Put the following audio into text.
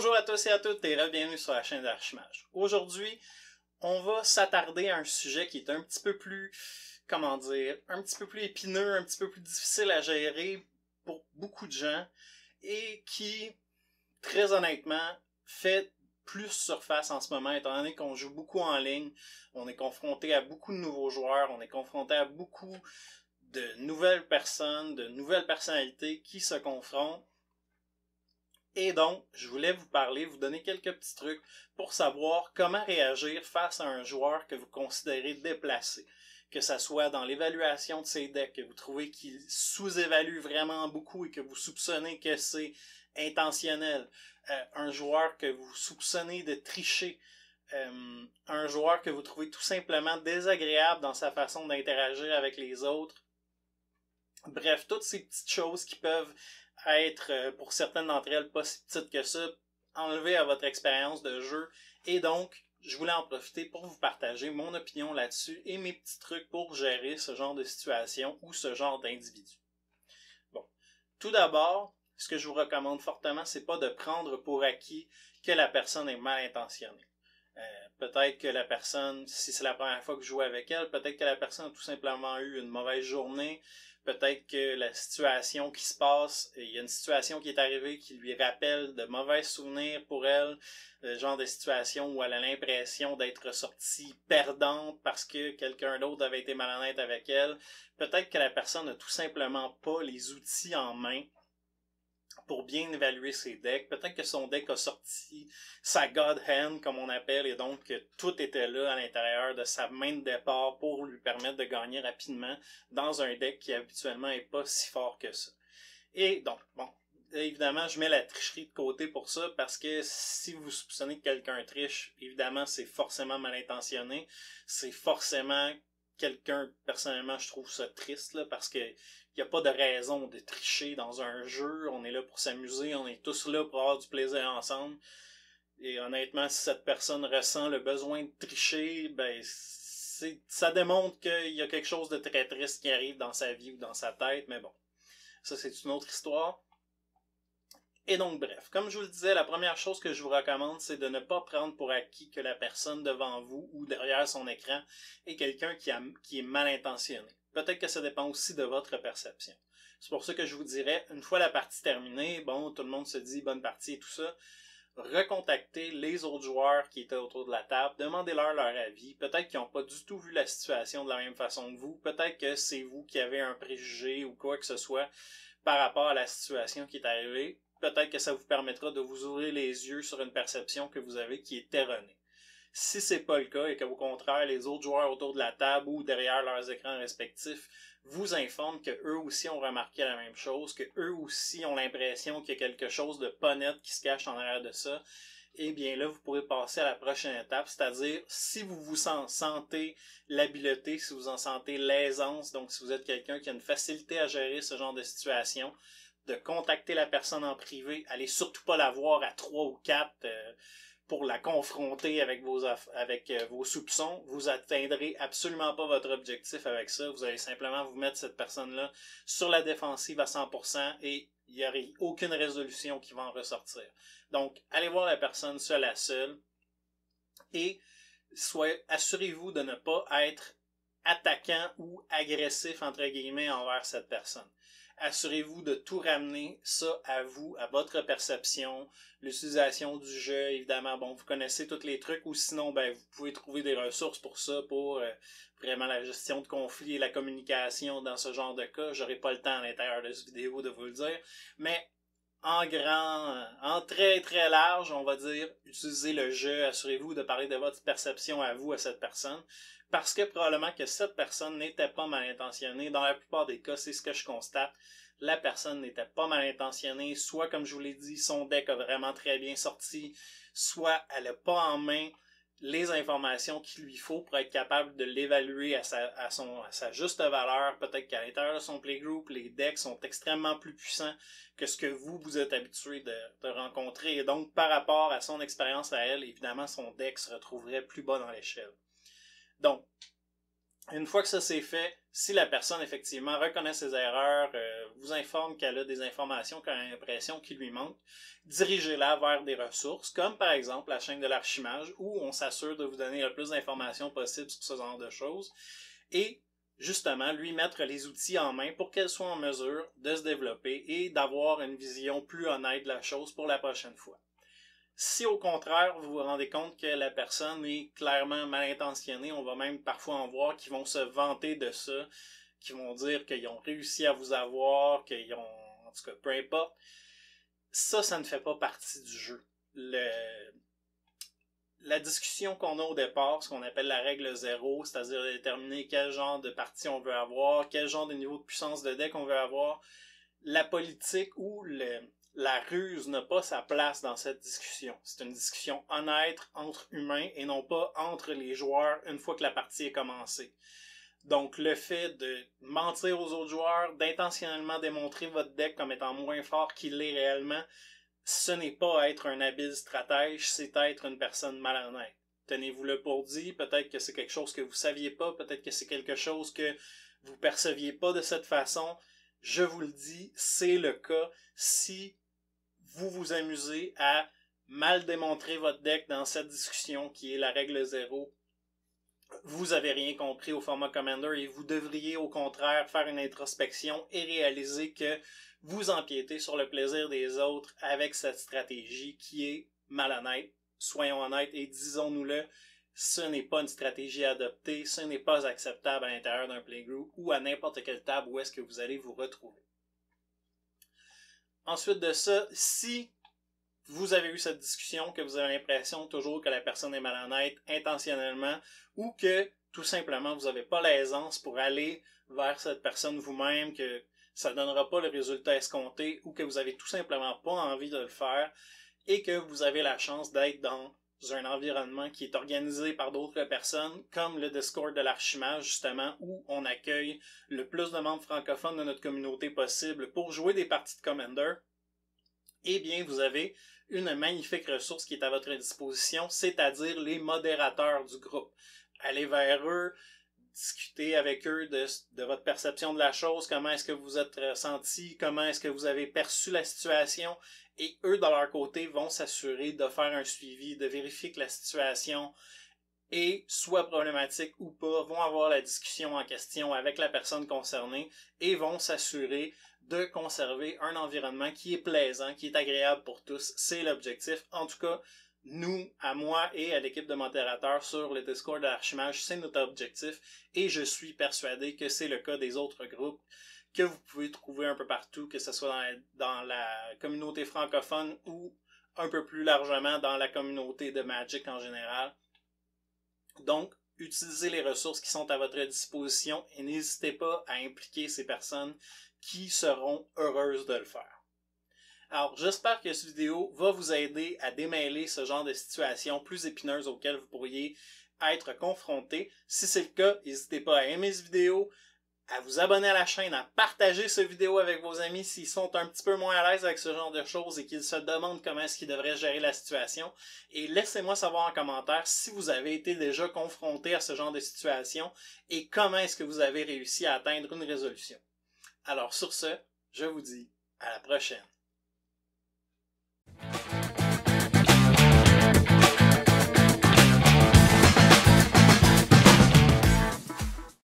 Bonjour à tous et à toutes et bienvenue sur la chaîne d'Archimage. Aujourd'hui, on va s'attarder à un sujet qui est un petit peu plus, un petit peu plus épineux, un petit peu plus difficile à gérer pour beaucoup de gens et qui, très honnêtement, fait plus surface en ce moment, étant donné qu'on joue beaucoup en ligne, on est confronté à beaucoup de nouveaux joueurs, on est confronté à beaucoup de nouvelles personnes, de nouvelles personnalités qui se confrontent. Et donc, je voulais vous parler, vous donner quelques petits trucs pour savoir comment réagir face à un joueur que vous considérez déplacé. Que ça soit dans l'évaluation de ses decks, que vous trouvez qu'il sous-évalue vraiment beaucoup et que vous soupçonnez que c'est intentionnel. Un joueur que vous soupçonnez de tricher. Un joueur que vous trouvez tout simplement désagréable dans sa façon d'interagir avec les autres. Bref, toutes ces petites choses qui peuvent être, pour certaines d'entre elles, pas si petites que ça, enlevées à votre expérience de jeu. Et donc, je voulais en profiter pour vous partager mon opinion là-dessus et mes petits trucs pour gérer ce genre de situation ou ce genre d'individu. Bon, tout d'abord, ce que je vous recommande fortement, c'est pas de prendre pour acquis que la personne est mal intentionnée. Peut-être que la personne, si c'est la première fois que je joue avec elle, peut-être que la personne a tout simplement eu une mauvaise journée. Peut-être que la situation qui se passe, il y a une situation qui est arrivée qui lui rappelle de mauvais souvenirs pour elle, le genre de situation où elle a l'impression d'être sortie perdante parce que quelqu'un d'autre avait été malhonnête avec elle. Peut-être que la personne n'a tout simplement pas les outils en main pour bien évaluer ses decks. Peut-être que son deck a sorti sa God Hand, comme on appelle, et donc que tout était là à l'intérieur de sa main de départ pour lui permettre de gagner rapidement dans un deck qui habituellement est pas si fort que ça. Et donc, bon, évidemment, je mets la tricherie de côté pour ça, parce que si vous soupçonnez que quelqu'un triche, évidemment, c'est forcément mal intentionné. C'est forcément quelqu'un, personnellement, je trouve ça triste, là, parce que il n'y a pas de raison de tricher dans un jeu. On est là pour s'amuser, on est tous là pour avoir du plaisir ensemble. Et honnêtement, si cette personne ressent le besoin de tricher, ben ça démontre qu'il y a quelque chose de très triste qui arrive dans sa vie ou dans sa tête, mais bon, ça c'est une autre histoire. Et donc bref, comme je vous le disais, la première chose que je vous recommande, c'est de ne pas prendre pour acquis que la personne devant vous ou derrière son écran est quelqu'un qui est mal intentionné. Peut-être que ça dépend aussi de votre perception. C'est pour ça que je vous dirais, une fois la partie terminée, bon, tout le monde se dit bonne partie et tout ça, recontactez les autres joueurs qui étaient autour de la table, demandez-leur leur avis. Peut-être qu'ils n'ont pas du tout vu la situation de la même façon que vous. Peut-être que c'est vous qui avez un préjugé ou quoi que ce soit par rapport à la situation qui est arrivée. Peut-être que ça vous permettra de vous ouvrir les yeux sur une perception que vous avez qui est erronée. Si c'est pas le cas et qu'au contraire, les autres joueurs autour de la table ou derrière leurs écrans respectifs vous informent que eux aussi ont remarqué la même chose, que eux aussi ont l'impression qu'il y a quelque chose de pas net qui se cache en arrière de ça, et bien là, vous pourrez passer à la prochaine étape, c'est-à-dire si vous vous sentez l'habileté, si vous en sentez l'aisance, donc si vous êtes quelqu'un qui a une facilité à gérer ce genre de situation, de contacter la personne en privé, allez surtout pas la voir à 3 ou 4 pour la confronter avec vos soupçons. Vous atteindrez absolument pas votre objectif avec ça. Vous allez simplement vous mettre cette personne-là sur la défensive à 100% et il n'y aurait aucune résolution qui va en ressortir. Donc, allez voir la personne seule à seule et assurez-vous de ne pas être attaquant ou agressif, entre guillemets, envers cette personne. Assurez-vous de tout ramener ça à vous, à votre perception, l'utilisation du jeu, évidemment, bon, vous connaissez tous les trucs, ou sinon, ben, vous pouvez trouver des ressources pour ça, pour vraiment la gestion de conflits et la communication dans ce genre de cas. J'aurai pas le temps à l'intérieur de cette vidéo de vous le dire, mais en très très large, on va dire, utilisez le jeu, assurez-vous de parler de votre perception à vous, à cette personne, parce que probablement que cette personne n'était pas mal intentionnée. Dans la plupart des cas, c'est ce que je constate. La personne n'était pas mal intentionnée, soit comme je vous l'ai dit, son deck a vraiment très bien sorti, soit elle n'a pas en main les informations qu'il lui faut pour être capable de l'évaluer à sa juste valeur. Peut-être qu'à l'intérieur de son playgroup, les decks sont extrêmement plus puissants que ce que vous êtes habitué de rencontrer. Et donc, par rapport à son expérience à elle, évidemment, son deck se retrouverait plus bas dans l'échelle. Donc, Une fois que ça c'est fait, si la personne effectivement reconnaît ses erreurs, vous informe qu'elle a des informations, qu'elle a l'impression qu'il lui manque, dirigez-la vers des ressources, comme par exemple la chaîne de l'archimage, où on s'assure de vous donner le plus d'informations possible sur ce genre de choses, et justement lui mettre les outils en main pour qu'elle soit en mesure de se développer et d'avoir une vision plus honnête de la chose pour la prochaine fois. Si au contraire, vous vous rendez compte que la personne est clairement mal intentionnée, on va même parfois en voir qui vont se vanter de ça, qui vont dire qu'ils ont réussi à vous avoir, qu'ils ont, en tout cas, peu importe. Ça ne fait pas partie du jeu. La discussion qu'on a au départ, ce qu'on appelle la règle 0, c'est-à-dire déterminer quel genre de partie on veut avoir, quel genre de niveau de puissance de deck on veut avoir, la politique ou la ruse n'a pas sa place dans cette discussion. C'est une discussion honnête entre humains et non pas entre les joueurs une fois que la partie est commencée. Donc le fait de mentir aux autres joueurs, d'intentionnellement démontrer votre deck comme étant moins fort qu'il l'est réellement, ce n'est pas être un habile stratège, c'est être une personne malhonnête. Tenez-vous-le pour dit, peut-être que c'est quelque chose que vous saviez pas, peut-être que c'est quelque chose que vous perceviez pas de cette façon. Je vous le dis, c'est le cas. Si vous vous amusez à mal démontrer votre deck dans cette discussion qui est la règle 0, vous avez rien compris au format Commander et vous devriez au contraire faire une introspection et réaliser que vous empiétez sur le plaisir des autres avec cette stratégie qui est malhonnête. Soyons honnêtes et disons-nous-le, ce n'est pas une stratégie à adopter, ce n'est pas acceptable à l'intérieur d'un playgroup ou à n'importe quelle table où est-ce que vous allez vous retrouver. Ensuite de ça, si vous avez eu cette discussion, que vous avez l'impression toujours que la personne est malhonnête intentionnellement ou que tout simplement vous n'avez pas l'aisance pour aller vers cette personne vous-même, que ça ne donnera pas le résultat escompté ou que vous avez tout simplement pas envie de le faire et que vous avez la chance d'être dans un environnement qui est organisé par d'autres personnes, comme le Discord de l'Archimage, justement, où on accueille le plus de membres francophones de notre communauté possible pour jouer des parties de Commander, eh bien, vous avez une magnifique ressource qui est à votre disposition, c'est-à-dire les modérateurs du groupe. Allez vers eux, discutez avec eux de votre perception de la chose, comment est-ce que vous êtes ressenti, comment est-ce que vous avez perçu la situation, et eux, de leur côté, vont s'assurer de faire un suivi, de vérifier que la situation est soit problématique ou pas, vont avoir la discussion en question avec la personne concernée et vont s'assurer de conserver un environnement qui est plaisant, qui est agréable pour tous. C'est l'objectif. En tout cas, nous, à moi et à l'équipe de modérateurs sur le Discord de l'Archimage, c'est notre objectif et je suis persuadé que c'est le cas des autres groupes que vous pouvez trouver un peu partout, que ce soit dans la communauté francophone ou un peu plus largement dans la communauté de Magic en général. Donc, utilisez les ressources qui sont à votre disposition et n'hésitez pas à impliquer ces personnes qui seront heureuses de le faire. Alors, j'espère que cette vidéo va vous aider à démêler ce genre de situations plus épineuses auxquelles vous pourriez être confronté. Si c'est le cas, n'hésitez pas à aimer cette vidéo, à vous abonner à la chaîne, à partager cette vidéo avec vos amis s'ils sont un petit peu moins à l'aise avec ce genre de choses et qu'ils se demandent comment est-ce qu'ils devraient gérer la situation. Et laissez-moi savoir en commentaire si vous avez été déjà confronté à ce genre de situation et comment est-ce que vous avez réussi à atteindre une résolution. Alors sur ce, je vous dis à la prochaine.